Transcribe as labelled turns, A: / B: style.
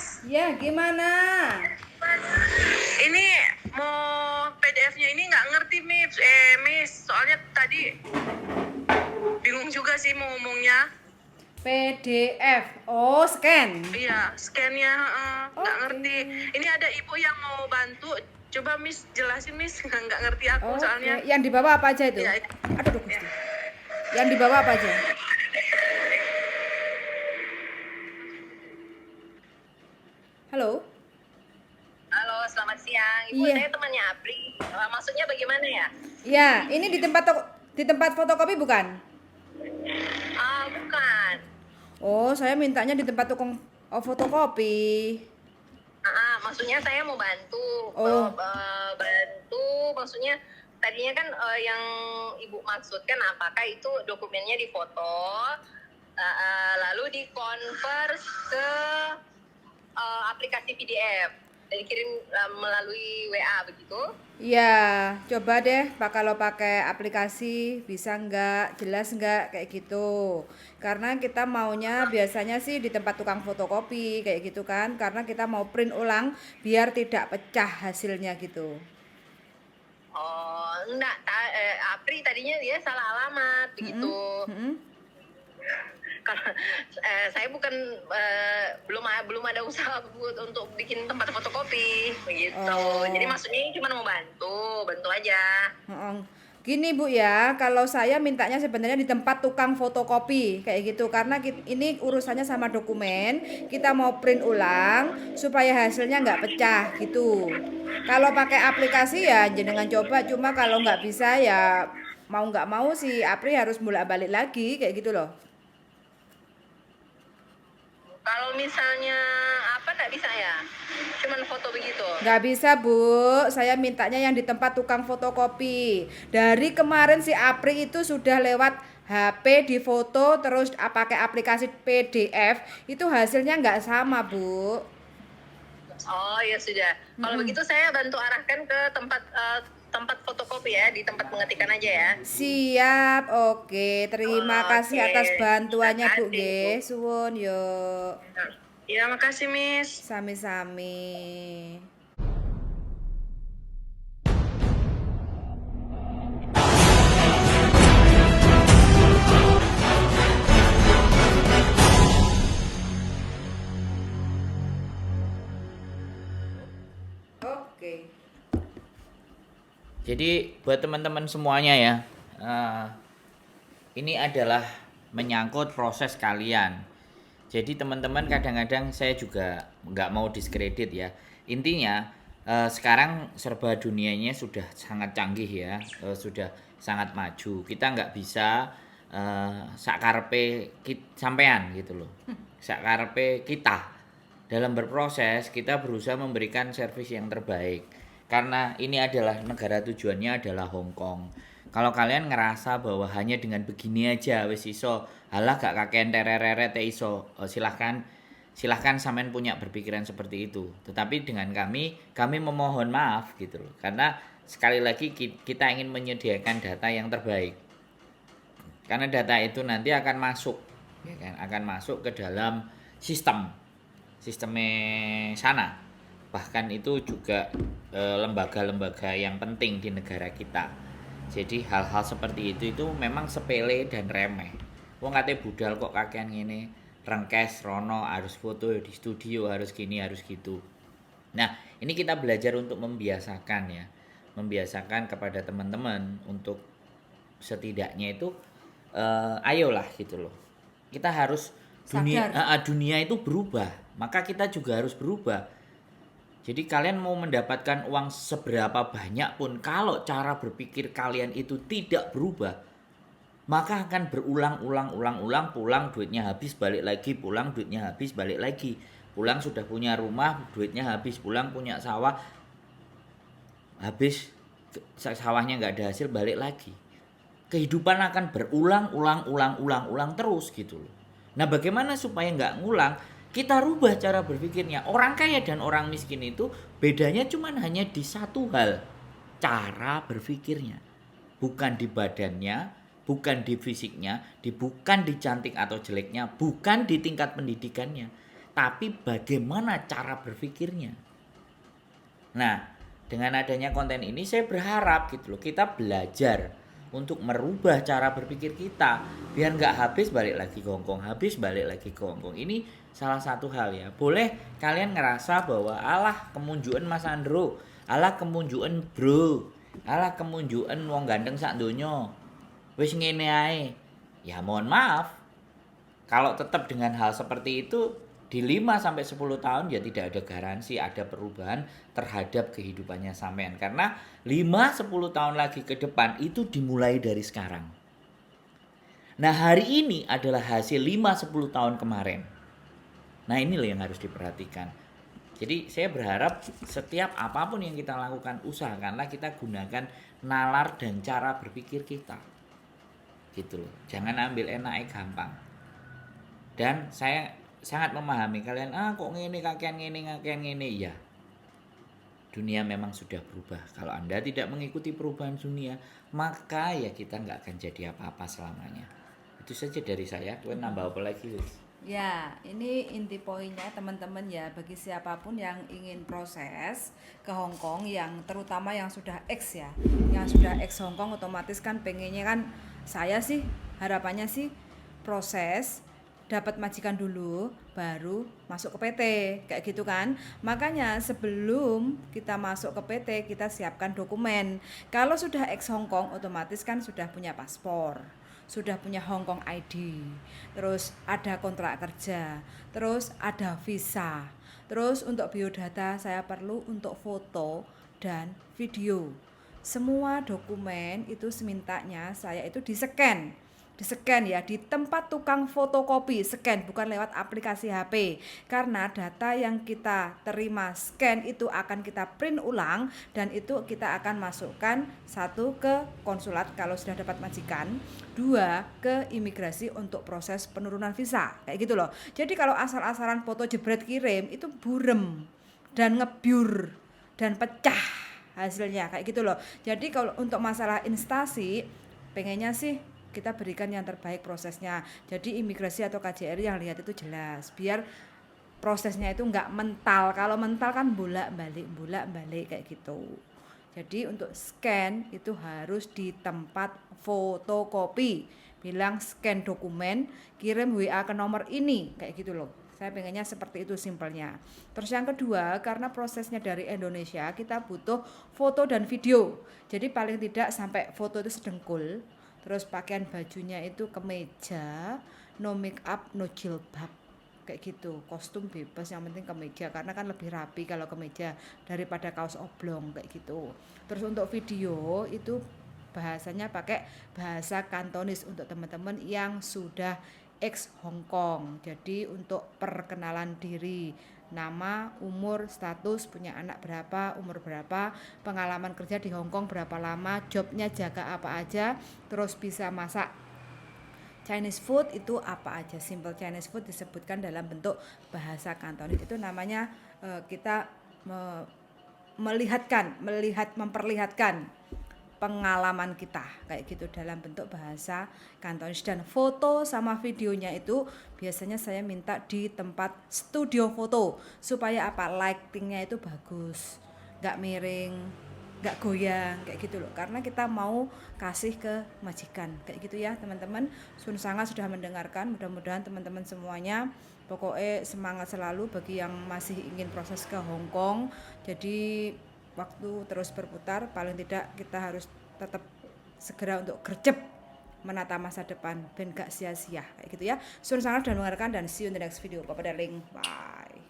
A: Miss.
B: Ya, gimana?
A: Ini mau PDF-nya ini nggak ngerti, Miss. Miss, soalnya tadi bingung juga sih mau ngomongnya.
B: PDF. Oh, scan.
A: Iya, scan-nya nggak
B: Oke.
A: ngerti. Ini ada ibu yang mau bantu. Coba Miss jelasin, Miss. Nggak ngerti aku
B: Oke.
A: soalnya.
B: Yang dibawa apa aja itu?
A: Iya,
B: Aduh, Gusti. Yang dibawa apa aja? Halo?
C: Halo, selamat siang. Ibu,
B: Iya.
C: saya temannya Apri. Maksudnya bagaimana ya?
B: Ya, ini di tempat fotokopi bukan?
C: Bukan.
B: Oh, saya mintanya di tempat tukang fotokopi.
C: Maksudnya saya mau bantu.
B: Oh.
C: Bantu, maksudnya tadinya kan yang Ibu maksudkan apakah itu dokumennya difoto, lalu dikonvers ke aplikasi PDF dan dikirim melalui WA begitu?
B: Ya, coba deh kalau pakai aplikasi bisa nggak, jelas nggak kayak gitu. Karena kita maunya biasanya sih di tempat tukang fotokopi kayak gitu kan, karena kita mau print ulang biar tidak pecah hasilnya gitu.
C: Oh, enggak. Apri tadinya dia salah alamat begitu.
B: Mm-mm.
C: Kalau saya bukan belum ada usaha untuk bikin tempat fotokopi begitu.
B: Oh.
C: Jadi maksudnya ini cuma mau bantu aja.
B: Heeh. Gini Bu ya, kalau saya mintanya sebenarnya di tempat tukang fotokopi kayak gitu karena ini urusannya sama dokumen, kita mau print ulang supaya hasilnya nggak pecah gitu. Kalau pakai aplikasi ya jenengan coba, cuma kalau nggak bisa ya mau nggak mau si Apri harus bolak-balik lagi kayak gitu loh.
C: Kalau misalnya apa enggak bisa ya? Cuman foto begitu.
B: Nggak bisa Bu, saya mintanya yang di tempat tukang fotokopi. Dari kemarin si Apri itu sudah lewat HP di foto terus pakai aplikasi PDF, itu hasilnya nggak sama Bu.
C: Oh ya sudah. Kalau begitu saya bantu arahkan ke tempat fotokopi ya, di tempat pengetikan aja ya.
B: Siap, oke. Terima kasih
C: Oke.
B: atas bantuannya Bu
C: Terima kasih,
B: nggih.
C: Bu.
B: Suwun yuk.
A: Ya, makasih, Miss.
B: Sami-sami. Oke.
D: Jadi buat teman-teman semuanya ya, ini adalah menyangkut proses kalian. Jadi teman-teman kadang-kadang saya juga nggak mau diskredit ya. Intinya sekarang serba dunianya sudah sangat canggih ya, sudah sangat maju. Kita nggak bisa sakarpe sampean gitu loh, sakarpe kita. Dalam berproses kita berusaha memberikan servis yang terbaik. Karena ini adalah negara tujuannya adalah Hong Kong. Kalau kalian ngerasa bahwa hanya dengan begini aja wis iso, halah gak kakean tererere te iso, silahkan sampean punya berpikiran seperti itu. Tetapi dengan kami memohon maaf gitu loh. Karena sekali lagi kita ingin menyediakan data yang terbaik. Karena data itu nanti akan masuk, ya kan? Akan masuk ke dalam sistemnya sana. Bahkan itu juga lembaga-lembaga yang penting di negara kita. Jadi hal-hal seperti itu memang sepele dan remeh. Wong kate budal kok kakean ngene, rengkes rono harus foto di studio, harus gini, harus gitu. Nah, ini kita belajar untuk membiasakan ya. Membiasakan kepada teman-teman untuk setidaknya itu ayolah gitu loh. Kita harus dunia itu berubah, maka kita juga harus berubah. Jadi kalian mau mendapatkan uang seberapa banyak pun, kalau cara berpikir kalian itu tidak berubah, maka akan berulang-ulang, pulang duitnya habis, balik lagi, pulang duitnya habis, balik lagi. Pulang sudah punya rumah, duitnya habis, pulang punya sawah, habis, sawahnya nggak ada hasil, balik lagi. Kehidupan akan berulang terus gitu loh. Nah, bagaimana supaya nggak ngulang? Kita rubah cara berpikirnya. Orang kaya dan orang miskin itu bedanya cuma hanya di satu hal, cara berpikirnya. Bukan di badannya, bukan di fisiknya, bukan di cantik atau jeleknya, bukan di tingkat pendidikannya. tapi bagaimana cara berpikirnya. Nah, dengan adanya konten ini saya berharap gitu loh, kita belajar untuk merubah cara berpikir kita biar nggak habis balik lagi ke Hongkong, habis balik lagi ke Hongkong. Ini salah satu hal ya. Boleh kalian ngerasa bahwa alah kemunjuan Mas Andro, alah kemunjuan bro, alah kemunjuan wong ganteng sak donya. Wis ngene ae. Ya mohon maaf. Kalau tetap dengan hal seperti itu di 5 sampai 10 tahun ya tidak ada garansi ada perubahan terhadap kehidupannya sampean, karena 5-10 tahun lagi ke depan itu dimulai dari sekarang. Nah, hari ini adalah hasil 5-10 tahun kemarin. Nah, ini loh yang harus diperhatikan. Jadi saya berharap setiap apapun yang kita lakukan, usahakanlah kita gunakan nalar dan cara berpikir kita. Gitu loh. Jangan ambil enaknya gampang. Dan saya sangat memahami kalian, kok ngene kakean ngene ya. Dunia memang sudah berubah. Kalau Anda tidak mengikuti perubahan dunia, maka ya kita nggak akan jadi apa-apa selamanya. Itu saja dari saya. Kalian nambah apa lagi, Liz?
B: Ya, ini inti poinnya teman-teman ya, bagi siapapun yang ingin proses ke Hong Kong, yang terutama yang sudah X ya, yang sudah X Hong Kong, otomatis kan pengennya kan, saya sih harapannya sih proses dapat majikan dulu baru masuk ke PT kayak gitu kan. Makanya sebelum kita masuk ke PT kita siapkan dokumen. Kalau sudah ex Hong Kong otomatis kan sudah punya paspor, sudah punya Hong Kong ID, terus ada kontrak kerja, terus ada visa, terus untuk biodata saya perlu untuk foto dan video. Semua dokumen itu semintanya saya itu di-scan ya di tempat tukang fotokopi, scan bukan lewat aplikasi HP, karena data yang kita terima scan itu akan kita print ulang dan itu kita akan masukkan, 1 ke konsulat kalau sudah dapat majikan, 2 ke imigrasi untuk proses penurunan visa kayak gitu loh. Jadi kalau asal-asalan foto jebret kirim itu burem dan ngebyur dan pecah hasilnya kayak gitu loh. Jadi kalau untuk masalah instansi pengennya sih kita berikan yang terbaik prosesnya. Jadi imigrasi atau KJRI yang lihat itu jelas, biar prosesnya itu enggak mental. Kalau mental kan bolak-balik kayak gitu. Jadi untuk scan itu harus di tempat fotokopi. Bilang scan dokumen, kirim WA ke nomor ini kayak gitu loh. Saya pengennya seperti itu simpelnya. Terus yang kedua, karena prosesnya dari Indonesia, kita butuh foto dan video. Jadi paling tidak sampai foto itu sedengkul. Terus pakaian bajunya itu kemeja, no make up, no jilbab kayak gitu. Kostum bebas, yang penting kemeja, karena kan lebih rapi kalau kemeja daripada kaos oblong kayak gitu. Terus untuk video itu bahasanya pakai bahasa Kantonis untuk teman-teman yang sudah ex Hong Kong. Jadi untuk perkenalan diri, nama, umur, status, punya anak berapa, umur berapa, pengalaman kerja di Hong Kong berapa lama, jobnya jaga apa aja, terus bisa masak Chinese food itu apa aja. Simple Chinese food disebutkan dalam bentuk bahasa Kantonis. Itu namanya kita memperlihatkan pengalaman kita kayak gitu dalam bentuk bahasa Kantonis. Dan foto sama videonya itu biasanya saya minta di tempat studio foto supaya apa, lightingnya itu bagus, nggak miring, nggak goyang kayak gitu loh, karena kita mau kasih ke majikan kayak gitu ya teman-teman. Sun Sanga sudah mendengarkan, mudah-mudahan teman-teman semuanya pokoknya semangat selalu bagi yang masih ingin proses ke Hong Kong. Jadi waktu terus berputar, paling tidak kita harus tetap segera untuk gercep menata masa depan dan gak sia-sia kayak gitu ya. Sun Sanga sudah mendengarkan dan see you in the next video. Bye-bye darling. Bye.